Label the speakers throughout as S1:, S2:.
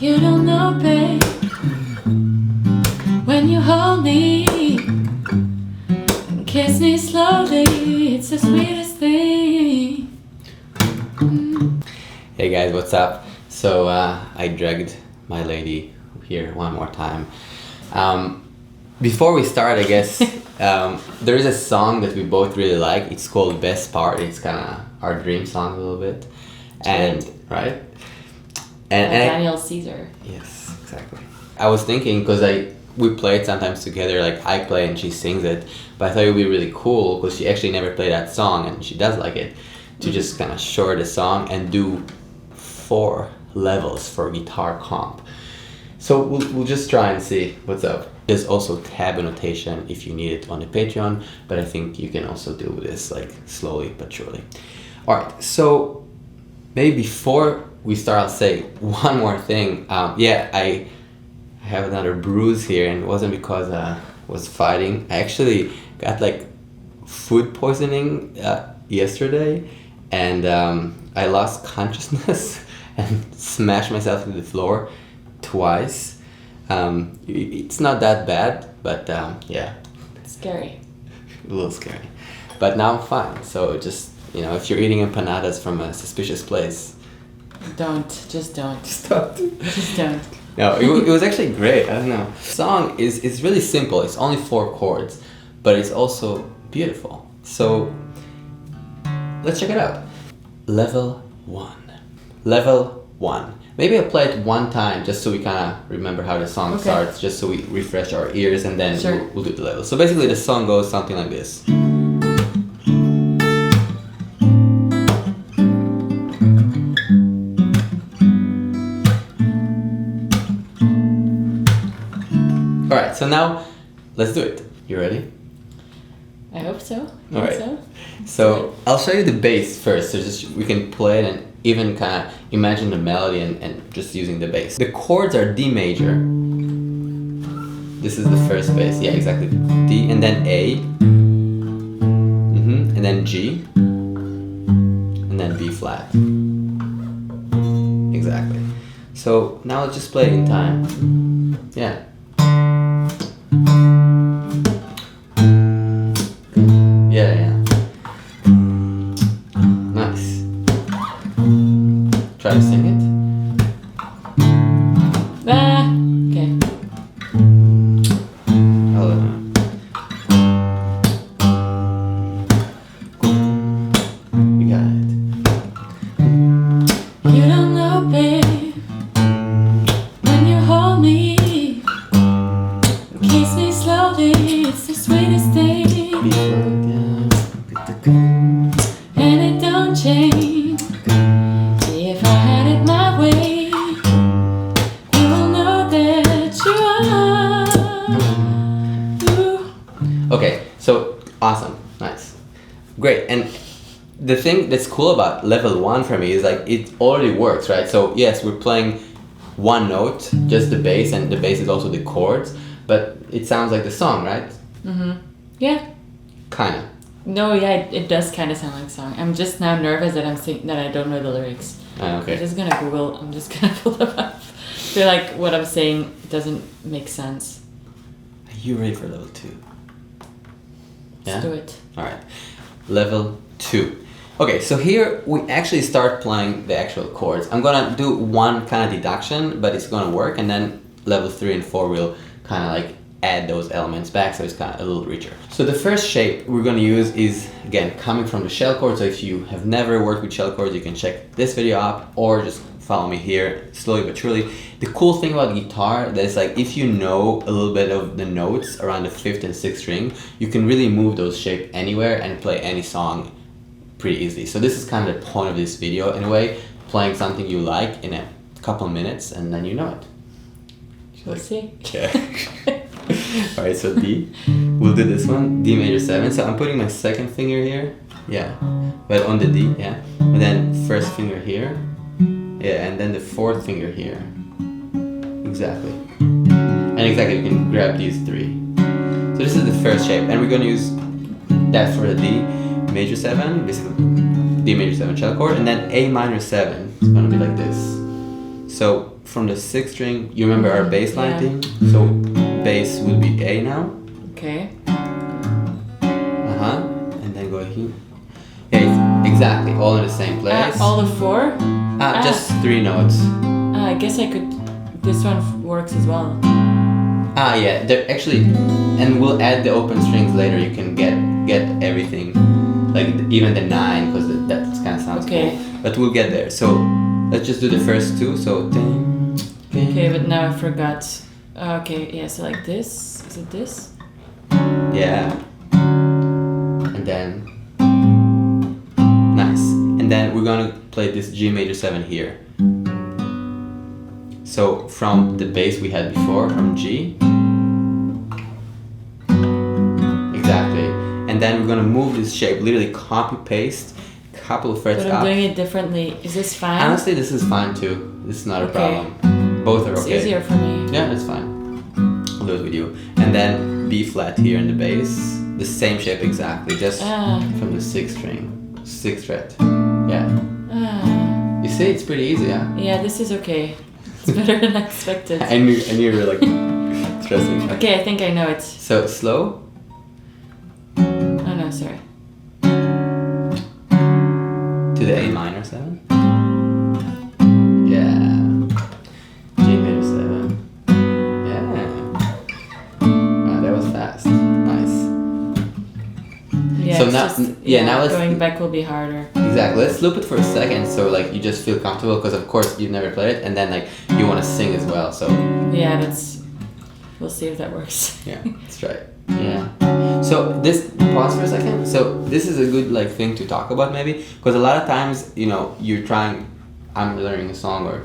S1: You don't know, babe, when you hold me and kiss me slowly, it's the sweetest thing.
S2: Hey guys, what's up? So I dragged my lady here one more time. Before we start, I guess there is a song that we both really like. It's called Best Part. It's kind of our dream song a little bit, and right. And
S1: Daniel Caesar.
S2: Yes, exactly. I was thinking because we play it sometimes together. Like I play and she sings it, but I thought it would be really cool because she actually never played that song and she does like it. To just kind of short the song and do 4 levels for guitar comp. So we'll just try and see what's up. There's also tab annotation if you need it on the Patreon, but I think you can also do this like slowly but surely. All right, so maybe before we start, I'll say one more thing. I have another bruise here, and it wasn't because I was fighting. I actually got like food poisoning yesterday, and I lost consciousness and smashed myself to the floor twice. It's not that bad, but yeah.
S1: Scary.
S2: A little scary. But now I'm fine. So just, if you're eating empanadas from a suspicious place,
S1: Just don't.
S2: stop.
S1: Just don't.
S2: No, it was actually great. I don't know. The song is really simple. It's only 4 chords, but it's also beautiful. So let's check it out. Level 1. Level 1. Maybe I'll play it one time just so we kind of remember how the song starts, just so we refresh our ears, and then we'll do the level. So basically the song goes something like this. Alright, so now let's do it. You ready?
S1: I hope so.
S2: All right. So I'll show you the bass first, so just we can play it and even kind of imagine the melody and just using the bass. The chords are D major. This is the first bass. Yeah, exactly. D and then A. And then G. And then B flat. Exactly. So now let's just play it in time. Yeah. Yeah. Nice. Try to sing it.
S1: Okay.
S2: You got it.
S1: You don't know, babe, when you hold me, kiss me slowly, it's the sweetest thing. And it don't change. If I had it my way, you will know that you are.
S2: Okay, so awesome, nice, great. And the thing that's cool about level 1 for me is like it already works, right? So yes, we're playing one note, just the bass, and the bass is also the chords, but it sounds like the song, right?
S1: Yeah.
S2: Kinda.
S1: No, yeah, it does kind of sound like a song. I'm just now nervous that that I don't know the lyrics.
S2: Okay.
S1: I'm just gonna Google. I'm just gonna pull them up. I feel like what I'm saying doesn't make sense.
S2: Are you ready for level 2? Yeah?
S1: Let's do it.
S2: Alright. Level 2. Okay, so here we actually start playing the actual chords. I'm gonna do one kind of deduction, but it's gonna work, and then level 3 and 4 will kind of like add those elements back, so it's kind of a little richer. So the first shape we're going to use is, again, coming from the shell chord. So if you have never worked with shell chords, you can check this video up or just follow me here slowly but surely. The cool thing about guitar that is like if you know a little bit of the notes around the 5th and 6th string, you can really move those shapes anywhere and play any song pretty easily. So this is kind of the point of this video in a way, playing something you like in a couple minutes and then you know it.
S1: We'll see.
S2: Okay. Alright, so D. We'll do this one, D major 7. So I'm putting my second finger here. Yeah. But on the D, yeah. And then first finger here. Yeah, and then the 4th finger here. Exactly. And exactly, you can grab these 3. So this is the first shape, and we're gonna use that for the D major 7, basically D major 7 shell chord, and then A minor 7. It's gonna be like this. So from the sixth string. You remember our bass line
S1: Yeah.
S2: thing? So bass will be A now.
S1: Okay.
S2: And then go here. Yeah, it's exactly all in the same place.
S1: All the four?
S2: Just 3 notes.
S1: I guess I could. This one works as well.
S2: Yeah, they're actually, and we'll add the open strings later. You can get everything, like even the 9, because that kind of sounds
S1: Okay.
S2: cool. But we'll get there. So let's just do the first 2. So
S1: Okay, but now I forgot. Okay, yeah, so like this. Is it this?
S2: yeah, and then nice, and then we're gonna play this G major 7 here. So from the bass we had before, from G. Exactly. And then we're gonna move this shape, literally copy paste, couple of frets
S1: But I'm
S2: up.
S1: doing it differently. Is this fine?
S2: Honestly, this is fine too. This is not a
S1: Okay.
S2: problem. Both are
S1: It's
S2: okay.
S1: easier for me.
S2: Yeah, that's fine. I'll do it with you. And then B flat here in the bass. The same shape exactly, just from the 6th string. 6th fret. Yeah. You see, it's pretty easy, yeah?
S1: Yeah, this is okay. It's better than I expected.
S2: I knew you were like stressing.
S1: Okay, I think I know it.
S2: So slow.
S1: Oh no, sorry.
S2: To the A minor 7. Yeah. G major 7. Yeah. Wow, that was fast. Nice.
S1: Yeah,
S2: So
S1: it's
S2: now-
S1: just,
S2: yeah, now let's-
S1: going back will be harder.
S2: Exactly. Let's loop it for a second, so like you just feel comfortable, because of course you've never played it, and then like you want to sing as well. So
S1: Yeah, we'll see if that works.
S2: yeah, let's try it. Yeah. So this, pause for a second. So this is a good like thing to talk about maybe, because a lot of times you're trying. I'm learning a song, or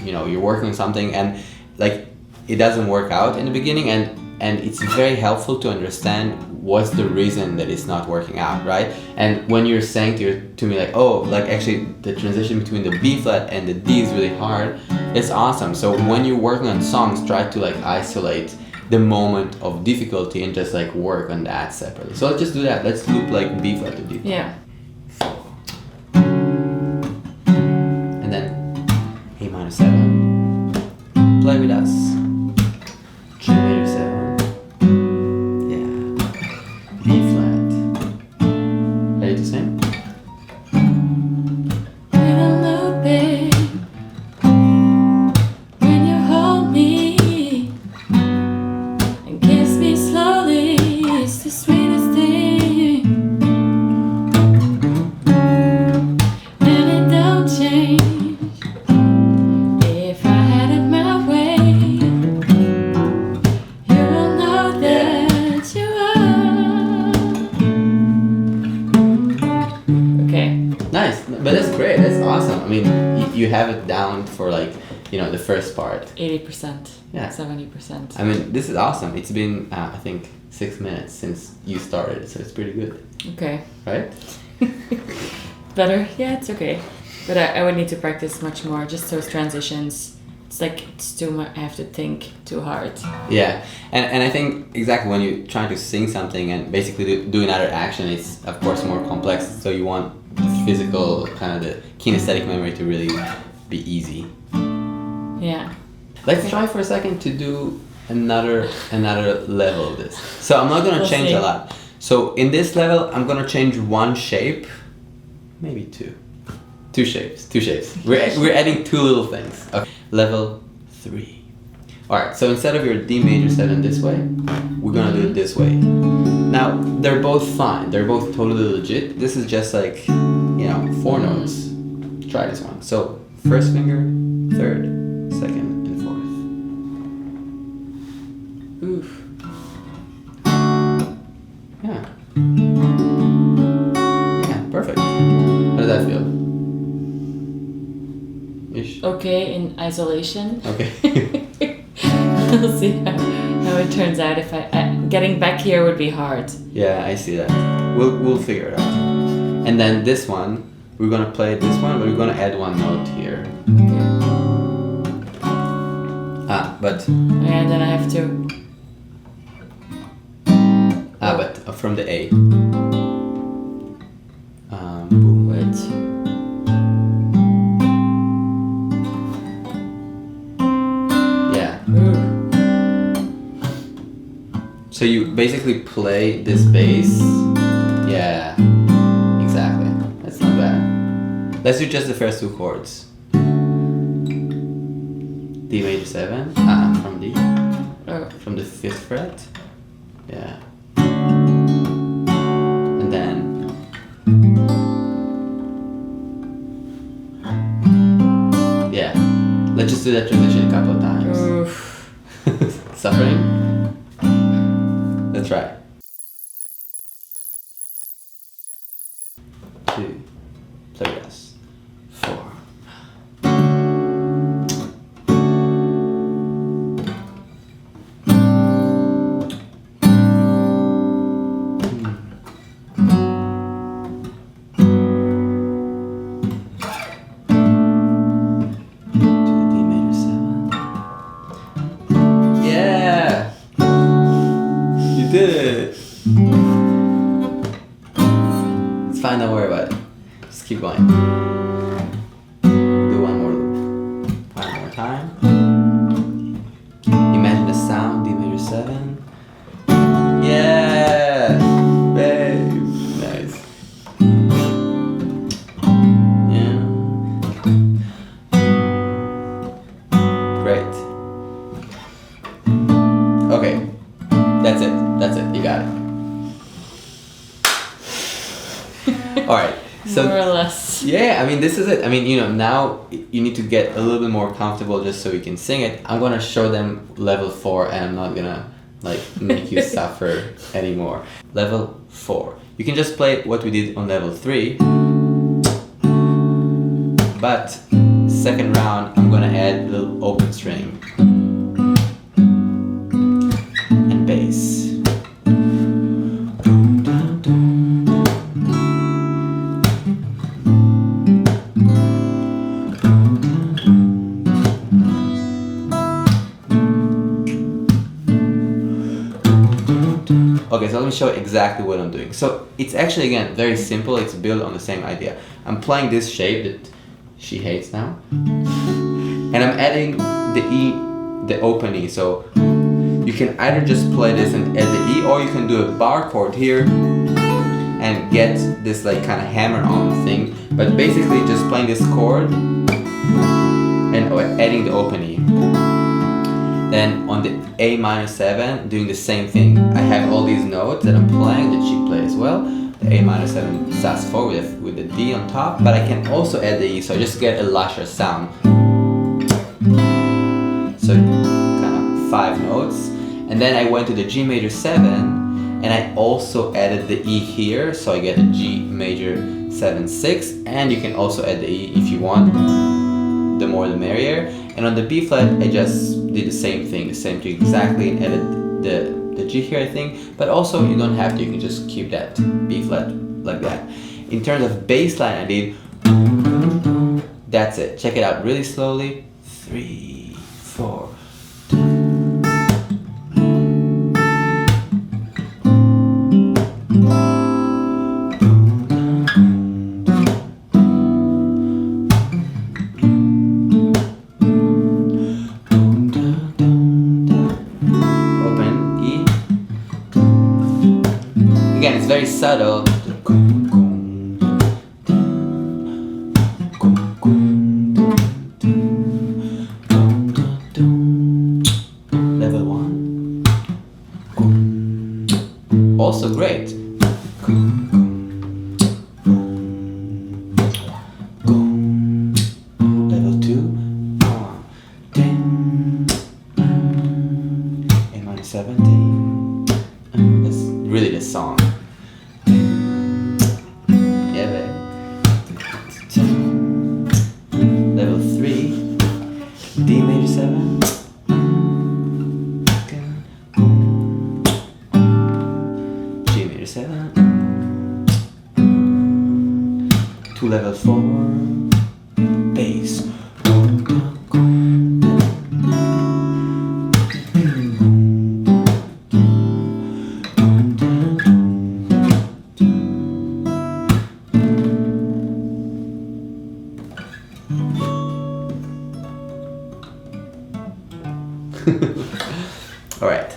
S2: you're working on something, and like it doesn't work out in the beginning, and it's very helpful to understand what's the reason that it's not working out, right? And when you're saying to me like, oh, like actually the transition between the B flat and the D is really hard, it's awesome. So when you're working on songs, try to like isolate the moment of difficulty and just like work on that separately. So let's just do that. Let's loop like B flat to D flat.
S1: Yeah.
S2: And then A minor 7. Play with us. G major 7. B flat. Ready to sing?
S1: When I'm looping, when you hold me and kiss me slowly, it's the sweetest thing. And it don't change if I had it my way. You will know that you are. Okay.
S2: Nice, but that's great. That's awesome. I mean, you have it down for like the first part.
S1: 80%.
S2: Yeah.
S1: 70%.
S2: I mean, this is awesome. It's been I think 6 minutes since you started, so it's pretty good,
S1: Okay.
S2: right?
S1: Better? Yeah, it's okay. But I would need to practice much more. Just those transitions. It's like it's too much. I have to think too hard.
S2: Yeah, and I think exactly when you're trying to sing something and basically do another action, it's of course more complex. So you want the physical kind of the kinesthetic memory to really be easy.
S1: Yeah.
S2: Let's try for a second to do another level of this. So I'm not gonna
S1: We'll
S2: change
S1: see.
S2: a lot. So in this level, I'm gonna change one shape, maybe two. Two shapes. We're adding 2 little things. Okay. Level 3. Alright, so instead of your D major 7 this way, we're gonna do it this way. Now, they're both fine. They're both totally legit. This is just like, 4 notes. Try this one. So, first finger, third, second, and fourth.
S1: Oof.
S2: Yeah. Yeah, perfect. How does that feel? Ish.
S1: Okay, in isolation.
S2: Okay.
S1: We'll see how it turns out. If getting back here would be hard.
S2: Yeah, I see that. We'll figure it out. And then this one, we're gonna play this one, but we're gonna add 1 note here.
S1: Okay.
S2: But
S1: And then I have to.
S2: but from the A. Boom.
S1: Wait.
S2: So you basically play this bass. Yeah, exactly. That's not bad. Let's do just the first two chords. D major 7, from D, from the 5th fret. Yeah. And then yeah. Let's just do that transition a couple of times. Suffering? Let's try. 2, play with us. 4. It's fine, don't worry about it. Just keep going. Do one more loop. One more time. Imagine the sound, D major 7. Yeah! Babe! Nice. Yeah. Great. Okay. That's it. That's it. You got it. All right. So
S1: more or less.
S2: Yeah, I mean, this is it. I mean, now you need to get a little bit more comfortable just so you can sing it. I'm gonna show them level 4, and I'm not gonna make you suffer anymore. Level 4. You can just play what we did on level 3, but second round I'm gonna add a little open string and bass. Okay, so let me show exactly what I'm doing. So it's actually, again, very simple. It's built on the same idea. I'm playing this shape that she hates now, and I'm adding the E, the open E. So you can either just play this and add the E, or you can do a bar chord here and get this kind of hammer-on thing. But basically, just playing this chord and adding the open E. Then on the A minor 7, doing the same thing. I have all these notes that I'm playing that she plays as well. The A minor 7 sus4 with the D on top, but I can also add the E, so I just get a lusher sound. So kind of 5 notes. And then I went to the G major 7, and I also added the E here, so I get a G major 7/6, and you can also add the E if you want. The more the merrier. And on the B flat, I just did the same thing exactly, and added the G here, I think. But also, you don't have to, you can just keep that B flat like that. In terms of bass line, I did, that's it. Check it out really slowly. 3, 4. Again, it's very subtle. Level 1. Also great. Level 2. A minor 17. That's really the song. Level 3, D major 7, G major 7, to level 4, bass. All right.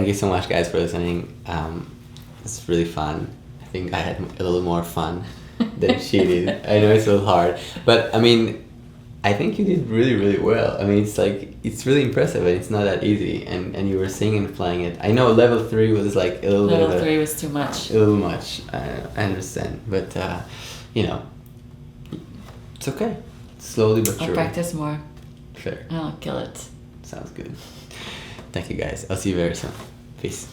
S2: you so much, guys, for listening. It's really fun. I think I had a little more fun than she did. I know it's a little hard, but I mean, I think you did really, really well. I mean, it's really impressive, and it's not that easy. And you were singing and playing it. I know level 3 was like a little bit of
S1: Level 3 was too much.
S2: a little much. I understand, but you know, it's okay. Slowly but
S1: I'll
S2: surely.
S1: practice more.
S2: Fair.
S1: I'll kill it.
S2: Sounds good. Thank you, guys. I'll see you very soon. Peace.